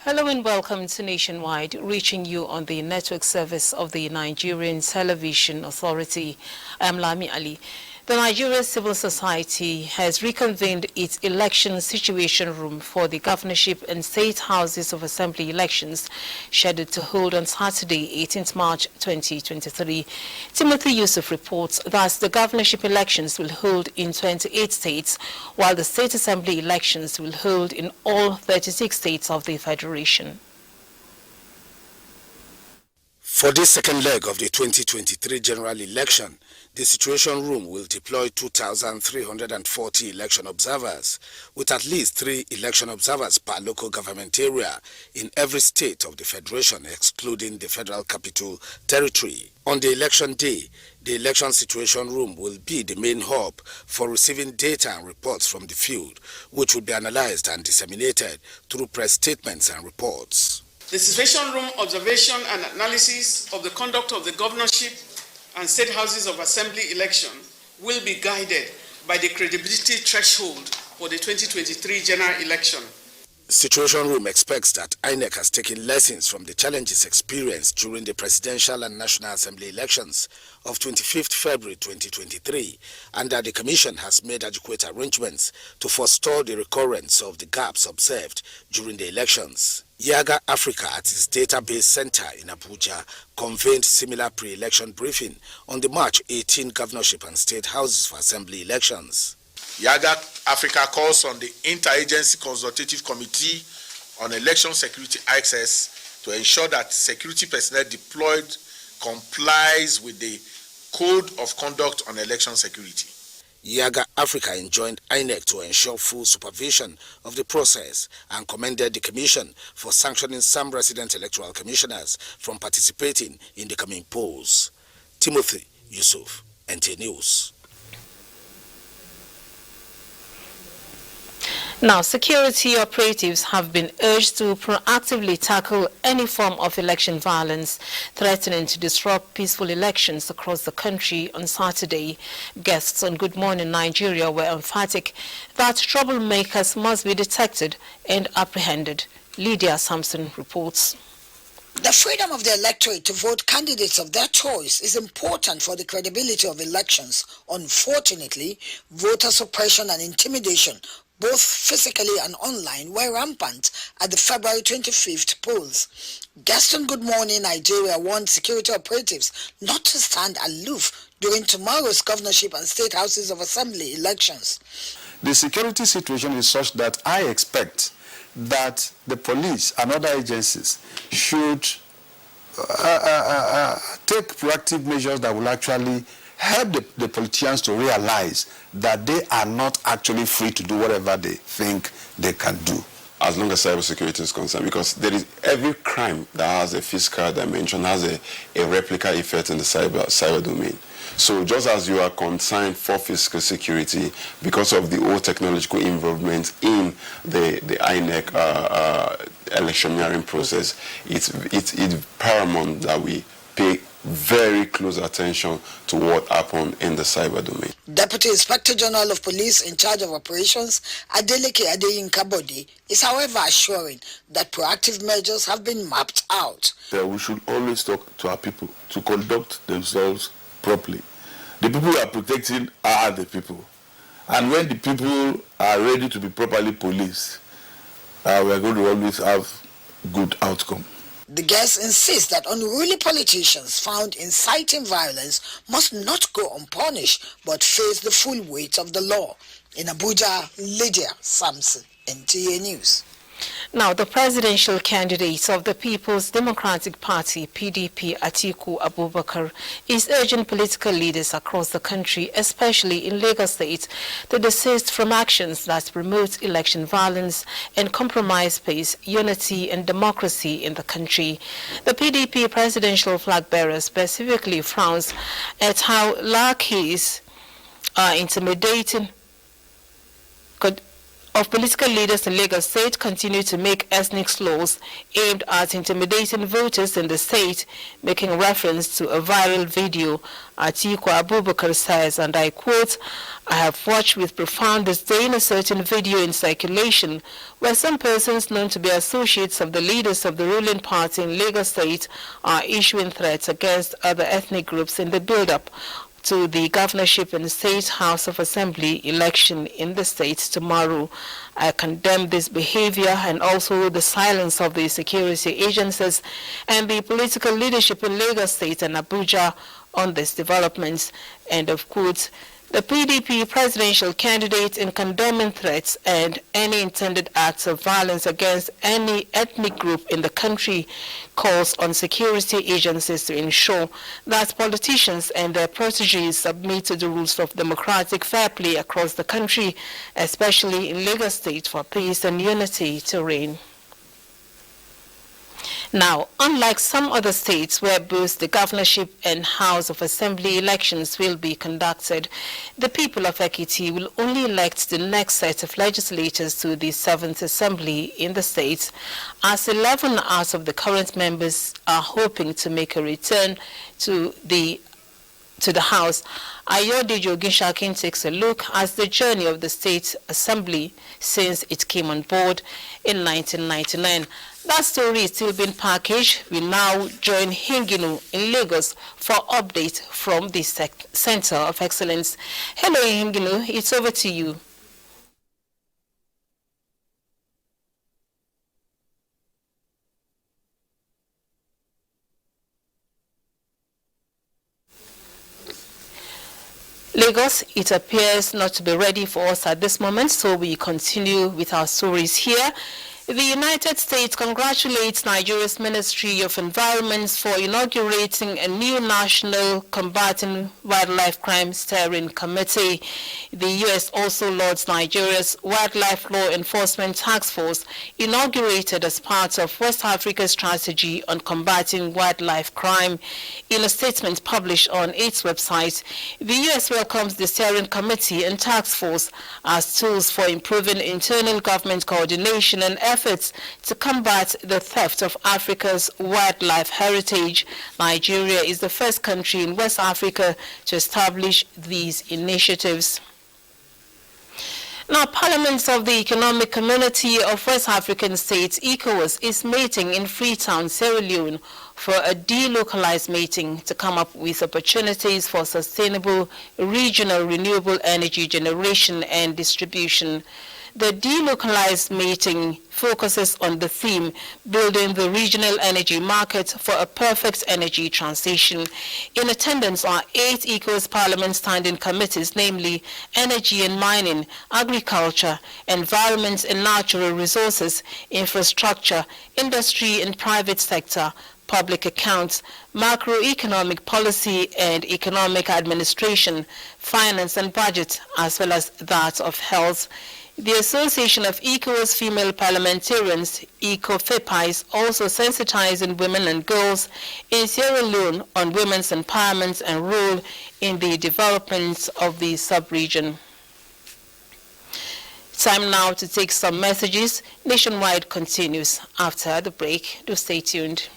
Hello and welcome to Nationwide, reaching you on the network service of the Nigerian Television Authority. I am Lami Ali. The Nigerian Civil Society has reconvened its election situation room for the governorship and state houses of assembly elections, scheduled to hold on Saturday, 18th March 2023. Timothy Yusuf reports that the governorship elections will hold in 28 states, while the state assembly elections will hold in all 36 states of the federation. For this second leg of the 2023 general election, the Situation Room will deploy 2,340 election observers, with at least 3 election observers per local government area in every state of the Federation, excluding the Federal Capital Territory. On the election day, the Election Situation Room will be the main hub for receiving data and reports from the field, which will be analyzed and disseminated through press statements and reports. The Situation Room observation and analysis of the conduct of the governorship and state houses of assembly election will be guided by the credibility threshold for the 2023 general election. Situation Room expects that INEC has taken lessons from the challenges experienced during the presidential and national assembly elections of 25th February 2023, and that the Commission has made adequate arrangements to forestall the recurrence of the gaps observed during the elections. Yaga Africa at its database center in Abuja convened similar pre-election briefing on the March 18 governorship and state houses for assembly elections. Yaga Africa calls on the Interagency Consultative Committee on Election Security Access to ensure that security personnel deployed complies with the Code of Conduct on Election Security. Yaga Africa enjoined INEC to ensure full supervision of the process and commended the Commission for sanctioning some resident electoral commissioners from participating in the coming polls. Timothy Yusuf, NT News. Now, security operatives have been urged to proactively tackle any form of election violence threatening to disrupt peaceful elections across the country on Saturday. Guests on Good Morning Nigeria were emphatic that troublemakers must be detected and apprehended. Lydia Sampson reports. The freedom of the electorate to vote candidates of their choice is important for the credibility of elections. Unfortunately, voter suppression and intimidation, both physically and online, were rampant at the February 25th polls. Guests on Good Morning Nigeria warned security operatives not to stand aloof during tomorrow's governorship and state houses of assembly elections. The security situation is such that I expect that the police and other agencies should take proactive measures that will actually help the politicians to realize that they are not actually free to do whatever they think they can do. As long as cybersecurity is concerned, because there is every crime that has a physical dimension has a replica effect in the cyber domain. So just as you are concerned for physical security because of the old technological involvement in the INEC electioneering process, it's paramount that we pay very close attention to what happened in the cyber domain. Deputy Inspector General of Police in charge of operations, Adeleke Adeyinka Bode, is however assuring that proactive measures have been mapped out. We should always talk to our people to conduct themselves properly. The people we are protecting are the people. And when the people are ready to be properly policed, we are going to always have good outcome. The guests insist that unruly politicians found inciting violence must not go unpunished but face the full weight of the law. In Abuja, Lydia Sampson, NTA News. Now, the presidential candidate of the People's Democratic Party, PDP, Atiku Abubakar, is urging political leaders across the country, especially in Lagos State, to desist from actions that promote election violence and compromise peace, unity and democracy in the country. The PDP presidential flag bearer specifically frowns at how lackey intimidating of political leaders in Lagos State continue to make ethnic slurs aimed at intimidating voters in the state, making reference to a viral video. Atiku Abubakar says, and I quote, "I have watched with profound disdain a certain video in circulation where some persons known to be associates of the leaders of the ruling party in Lagos State are issuing threats against other ethnic groups in the build-up to the governorship and State House of Assembly election in the state tomorrow. I condemn this behavior and also the silence of the security agencies and the political leadership in Lagos State and Abuja on these developments." End of quote. The PDP presidential candidate, in condemning threats and any intended acts of violence against any ethnic group in the country, calls on security agencies to ensure that politicians and their proteges submit to the rules of democratic fair play across the country, especially in Lagos State, for peace and unity to reign. Now, unlike some other states where both the governorship and House of Assembly elections will be conducted, the people of Ekiti will only elect the next set of legislators to the 7th Assembly in the state, as 11 out of the current members are hoping to make a return to the House. Ayodeji Oginshakin takes a look at the journey of the State Assembly since it came on board in 1999. That story is still being packaged. We now join Hinginu in Lagos for update from the Center of Excellence. Hello, Hinginu. It's over to you. Lagos, it appears not to be ready for us at this moment, so we continue with our stories here. The United States congratulates Nigeria's Ministry of Environment for inaugurating a new National Combating Wildlife Crime Steering Committee. The U.S. also lauds Nigeria's Wildlife Law Enforcement Task Force, inaugurated as part of West Africa's strategy on combating wildlife crime. In a statement published on its website, the U.S. welcomes the steering committee and task force as tools for improving internal government coordination and efforts to combat the theft of Africa's wildlife heritage. Nigeria is the first country in West Africa to establish these initiatives. Now, Parliament of the Economic Community of West African States, ECOWAS, is meeting in Freetown, Sierra Leone, for a delocalized meeting to come up with opportunities for sustainable regional renewable energy generation and distribution. The delocalized meeting focuses on the theme, building the regional energy market for a perfect energy transition. In attendance are 8 ECOWAS Parliament standing committees, namely Energy and Mining, Agriculture, Environment and Natural Resources, Infrastructure, Industry and Private Sector, Public Accounts, Macroeconomic Policy and Economic Administration, Finance and Budget, as well as that of Health. The Association of ECOWAS Female Parliamentarians, ECOFEPA, is also sensitizing women and girls in Sierra Leone on women's empowerment and role in the development of the sub-region. Time now to take some messages. Nationwide continues after the break. Do stay tuned.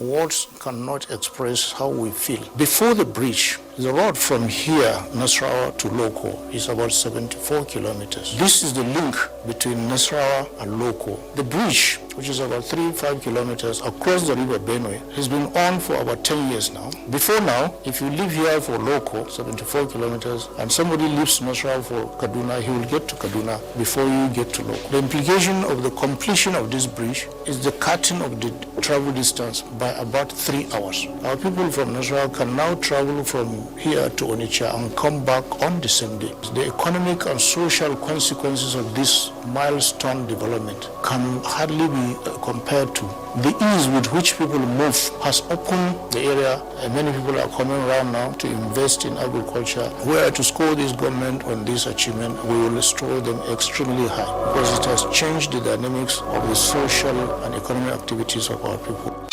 Words cannot express how we feel. Before the bridge, the road from here, Nasarawa to Loko, is about 74 kilometers. This is the link between Nasarawa and Loko. The bridge which is about 3-5 kilometers across the river Benue, has been on for about 10 years now. Before now, if you live here for local, 74 kilometers, and somebody leaves Nasarawa for Kaduna, he will get to Kaduna before you get to local. The implication of the completion of this bridge is the cutting of the travel distance by about 3 hours. Our people from Nasarawa can now travel from here to Onitsha and come back on the same day. The economic and social consequences of this milestone development can hardly be compared to the ease with which people move has opened the area, and many people are coming around now to invest in agriculture. Where to score this government on this achievement, we will score them extremely high because it has changed the dynamics of the social and economic activities of our people.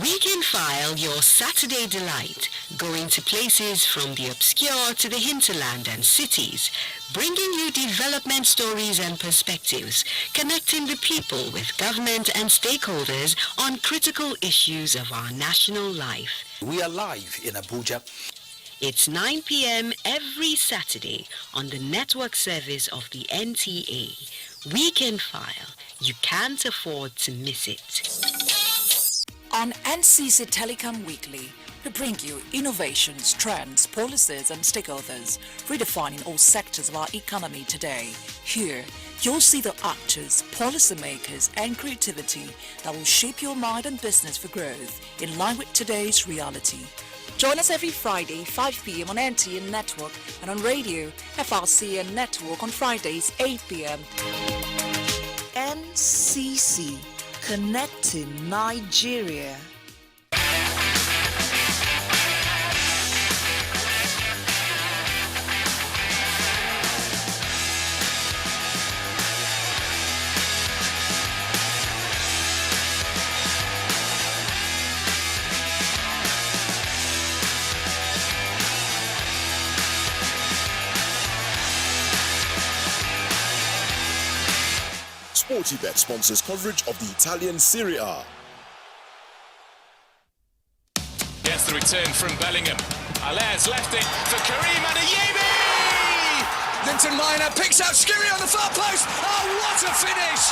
Weekend File, your Saturday delight, going to places from the obscure to the hinterland and cities, bringing you development stories and perspectives, connecting the people with government and stakeholders on critical issues of our national life. We are live in Abuja. It's 9 p.m. every Saturday on the network service of the NTA. Weekend File, you can't afford to miss it. On NCC Telecom Weekly, we bring you innovations, trends, policies and stakeholders, redefining all sectors of our economy today. Here, you'll see the actors, policymakers and creativity that will shape your mind and business for growth in line with today's reality. Join us every Friday, 5 p.m. on NTN Network and on radio, FRCN Network on Fridays, 8 p.m. NCC. Connecting Nigeria. Sportybet sponsors coverage of the Italian Serie A. Gets the return from Bellingham. Alaire's left it for Karim Adeyemi! Linton Miner picks out Skiri on the far post. Oh, what a finish!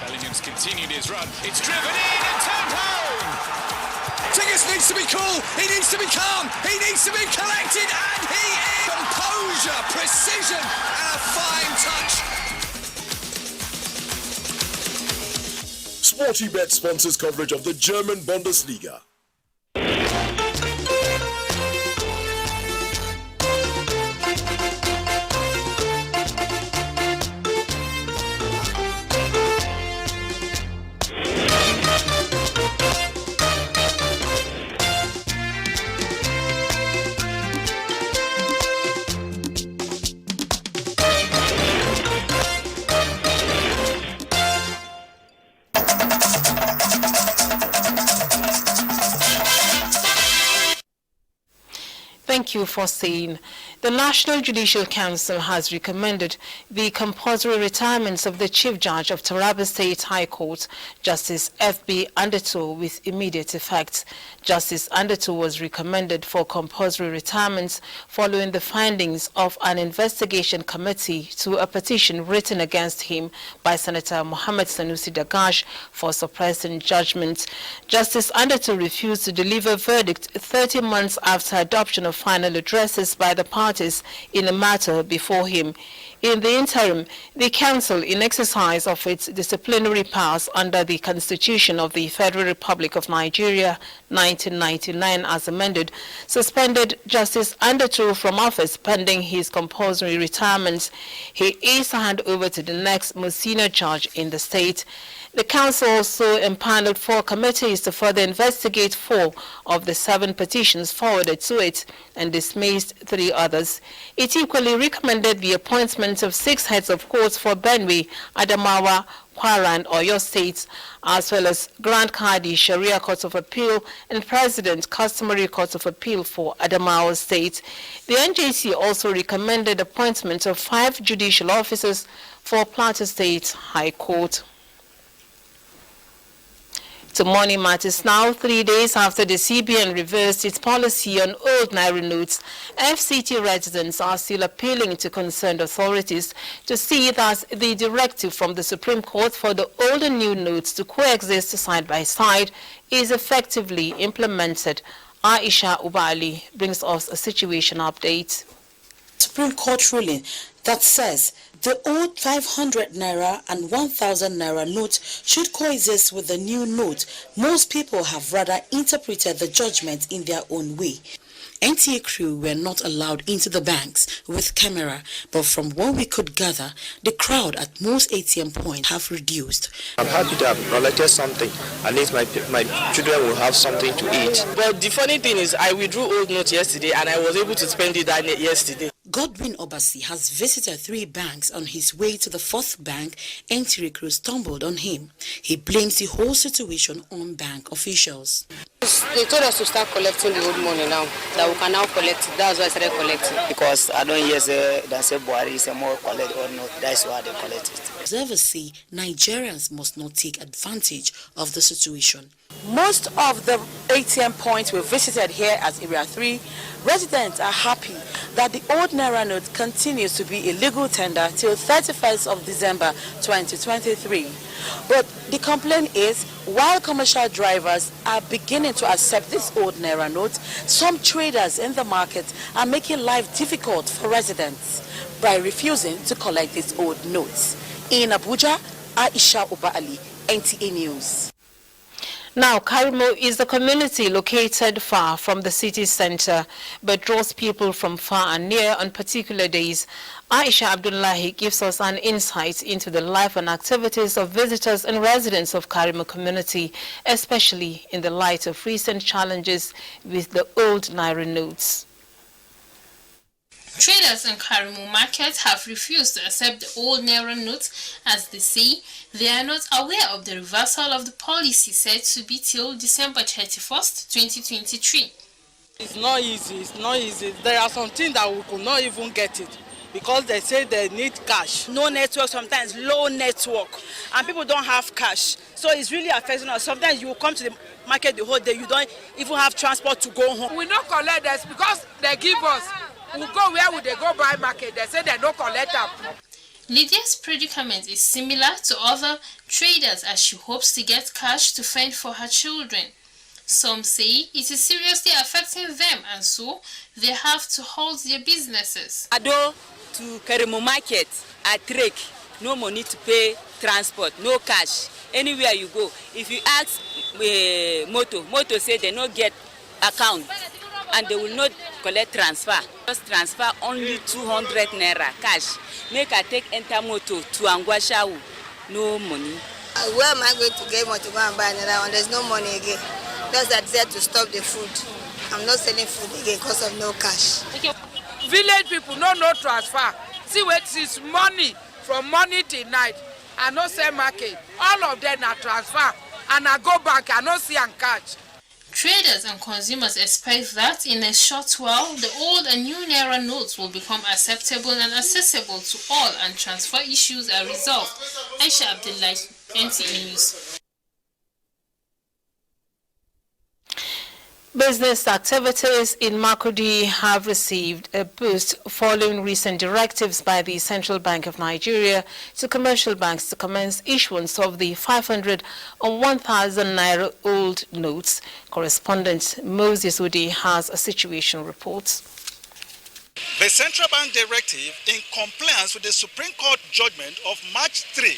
Bellingham's continued his run. It's driven in and turned home! Tigges needs to be cool. He needs to be calm. He needs to be collected, and he is. Composure, precision, and a fine touch. Sportybet sponsors coverage of the German Bundesliga. Thank you for saying. The National Judicial Council has recommended the compulsory retirements of the Chief Judge of Taraba State High Court, Justice F.B. Anderto, with immediate effect. Justice Anderto was recommended for compulsory retirements following the findings of an investigation committee to a petition written against him by Senator Mohammed Sanusi Dagash for suppressing judgment. Justice Anderto refused to deliver a verdict 30 months after adoption of final addresses by the parties in a matter before him. In the interim, the Council, in exercise of its disciplinary powers under the Constitution of the Federal Republic of Nigeria, 1999 as amended, suspended Justice Anderto from office pending his compulsory retirement. He is handed over to the next most senior judge in the state. The Council also empaneled 4 committees to further investigate 4 of the 7 petitions forwarded to it and dismissed 3 others. It equally recommended the appointment of 6 heads of courts for Benue, Adamawa, Kwara and Oyo states, as well as Grand Kadi Sharia Court of Appeal and President Customary Court of Appeal for Adamawa State. The NJC also recommended appointment of 5 judicial officers for Plateau State High Court. To Morning Matters now, 3 days after the CBN reversed its policy on old Naira notes, FCT residents are still appealing to concerned authorities to see that the directive from the Supreme Court for the old and new notes to coexist side by side is effectively implemented. Aisha Ubali brings us a situation update. Supreme Court ruling that says the old 500 naira and 1,000 naira notes should coexist with the new note. Most people have rather interpreted the judgment in their own way. NTA crew were not allowed into the banks with camera, but from what we could gather, the crowd at most ATM points have reduced. I'm happy to have collected something. At least my children will have something to eat. But the funny thing is, I withdrew old notes yesterday and I was able to spend it yesterday. Godwin Obasi has visited 3 banks on his way to the 4th bank. NTA crew stumbled on him. He blames the whole situation on bank officials. They told us to start collecting the old money now, that we can now collect it. That's why I started collecting. Because I don't hear that say Buhari is a more collect or not. That's why they collect it. Observers say Nigerians must not take advantage of the situation. Most of the ATM points we visited here at Area 3, residents are happy that the old Naira note continues to be a legal tender till 31st of December 2023. But the complaint is, while commercial drivers are beginning to accept this old Naira note, some traders in the market are making life difficult for residents by refusing to collect these old notes. In Abuja, Aisha Ubali, NTA News. Now, Karimo is a community located far from the city center, but draws people from far and near on particular days. Aisha Abdullahi gives us an insight into the life and activities of visitors and residents of Karimo community, especially in the light of recent challenges with the old Naira notes. Traders in Karimo market have refused to accept the old Naira notes as they say they are not aware of the reversal of the policy said to be till December 31st, 2023. It's not easy. There are some things that we could not even get it because they say they need cash. No network, sometimes low network, and people don't have cash. So it's really affecting us. Sometimes you come to the market the whole day, you don't even have transport to go home. We don't collect this because they give us. We go where would they go buy market? They say they don't collect them. Lydia's predicament is similar to other traders as she hopes to get cash to fend for her children. Some say it is seriously affecting them and so they have to halt their businesses. Ado to Karimo market at Trek, no money to pay transport, no cash. Anywhere you go, if you ask Moto say they don't get account and they will not collect transfer. Just transfer only 200 naira cash. Make I take enter moto to Angwashawu. No money. Where am I going to get money to go and buy another one? There's no money again. Just that there to stop the food. I'm not selling food again because of no cash. Village people no transfer. See what is money from morning till night. I no sell market. All of them are transfer. And I go back, I no see and catch. Traders and consumers expect that in a short while, the old and new Naira notes will become acceptable and accessible to all and transfer issues are resolved. Aisha Abdullahi, NTA News. Business activities in Makurdi have received a boost following recent directives by the Central Bank of Nigeria to commercial banks to commence issuance of the 500 and 1,000 naira old notes. Correspondent Moses Udi has a situation report. The Central Bank directive, in compliance with the Supreme Court judgment of March 3,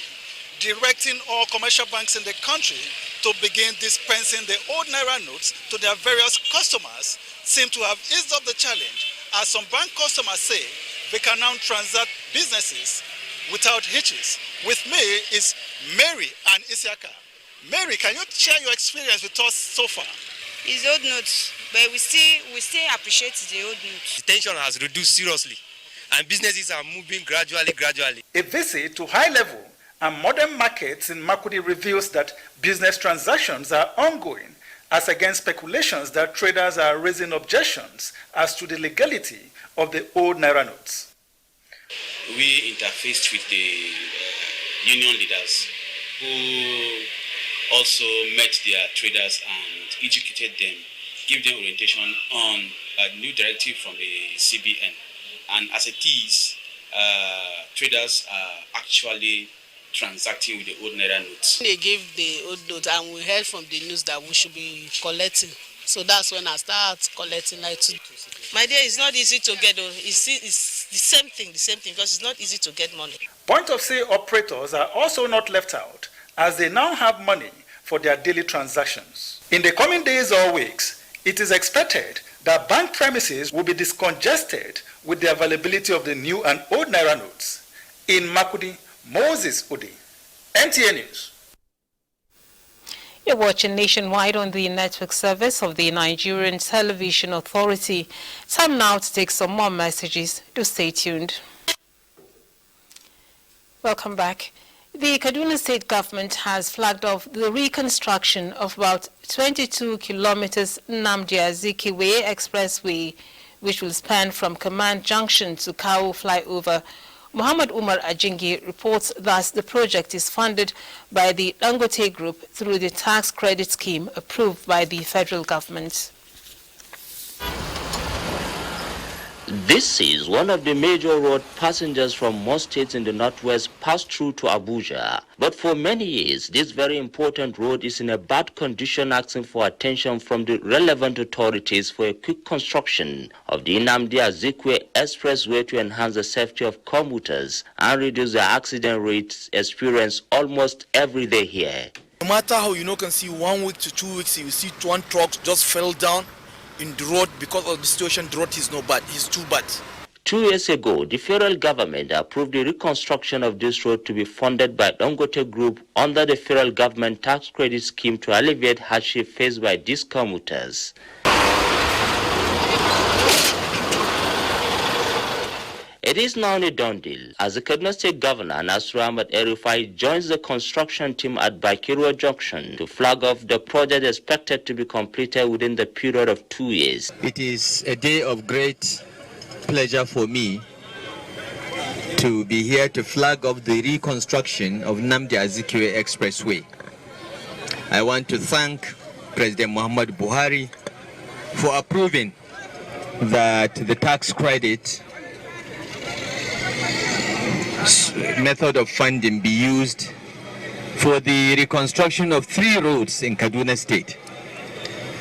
directing all commercial banks in the country to begin dispensing the old Naira notes to their various customers, seem to have eased up the challenge, as some bank customers say they can now transact businesses without hitches. With me is Mary and Isiaka. Mary, can you share your experience with us so far? It's old notes, but we still appreciate the old notes. The tension has reduced seriously, and businesses are moving gradually. A visit to high-level and modern markets in Makurdi reveals that business transactions are ongoing, as against speculations that traders are raising objections as to the legality of the old Naira notes. We interfaced with the union leaders who also met their traders and educated them, give them orientation on a new directive from the CBN. And as it is, traders are actually transacting with the old Naira notes. They gave the old note and we heard from the news that we should be collecting. So that's when I start collecting. My dear, it's not easy to get. It's the same thing because it's not easy to get money. Point of sale operators are also not left out as they now have money for their daily transactions. In the coming days or weeks, it is expected that bank premises will be discongested with the availability of the new and old Naira notes. In Makudi, Moses Udi, NTA News. You're watching Nationwide on the network service of the Nigerian Television Authority. Time now to take some more messages. Do stay tuned. Welcome back. The Kaduna State government has flagged off the reconstruction of about 22 kilometers Nnamdi Azikiwe Expressway, which will span from Command Junction to Kawo Flyover. Muhammad Umar Ajingi reports that the project is funded by the Dangote Group through the tax credit scheme approved by the federal government. This is one of the major road passengers from most states in the northwest pass through to Abuja. But for many years, this very important road is in a bad condition, asking for attention from the relevant authorities for a quick construction of the Nnamdi Azikiwe Expressway to enhance the safety of commuters and reduce the accident rates experienced almost every day here. No matter how can see 1 week to 2 weeks, you see one truck just fell down in the road because of the situation. The road is no bad, it's too bad. 2 years ago, the federal government approved the reconstruction of this road to be funded by Dangote Group under the federal government tax credit scheme to alleviate hardship faced by these commuters. It is now a done deal as the Kaduna State Governor Nasir Ahmed El-Rufai joins the construction team at Bakirwa Junction to flag off the project expected to be completed within the period of 2 years. It is a day of great pleasure for me to be here to flag off the reconstruction of Nnamdi Azikiwe Expressway. I want to thank President Muhammad Buhari for approving that the tax credit method of funding be used for the reconstruction of 3 roads in Kaduna State.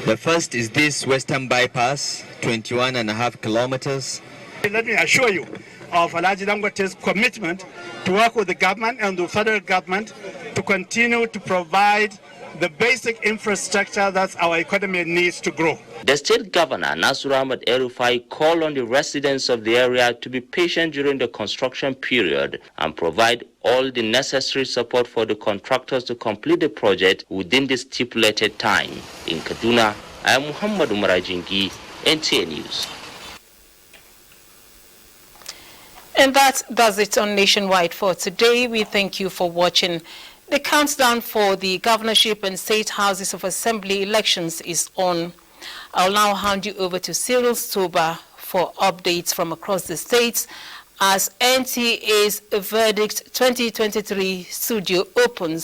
The first is this Western Bypass, 21.5 kilometers. Let me assure you of Alhaji Dangote's commitment to work with the government and the federal government to continue to provide the basic infrastructure that our economy needs to grow. The state governor, Nasir Ahmed El-Rufai, called on the residents of the area to be patient during the construction period and provide all the necessary support for the contractors to complete the project within the stipulated time. In Kaduna, I am Muhammad Umar Ajingi, NTA News. And that does it on Nationwide for today. We thank you for watching. The countdown for the governorship and state houses of assembly elections is on. I'll now hand you over to Cyril Stoba for updates from across the states as NTA's Verdict 2023 studio opens.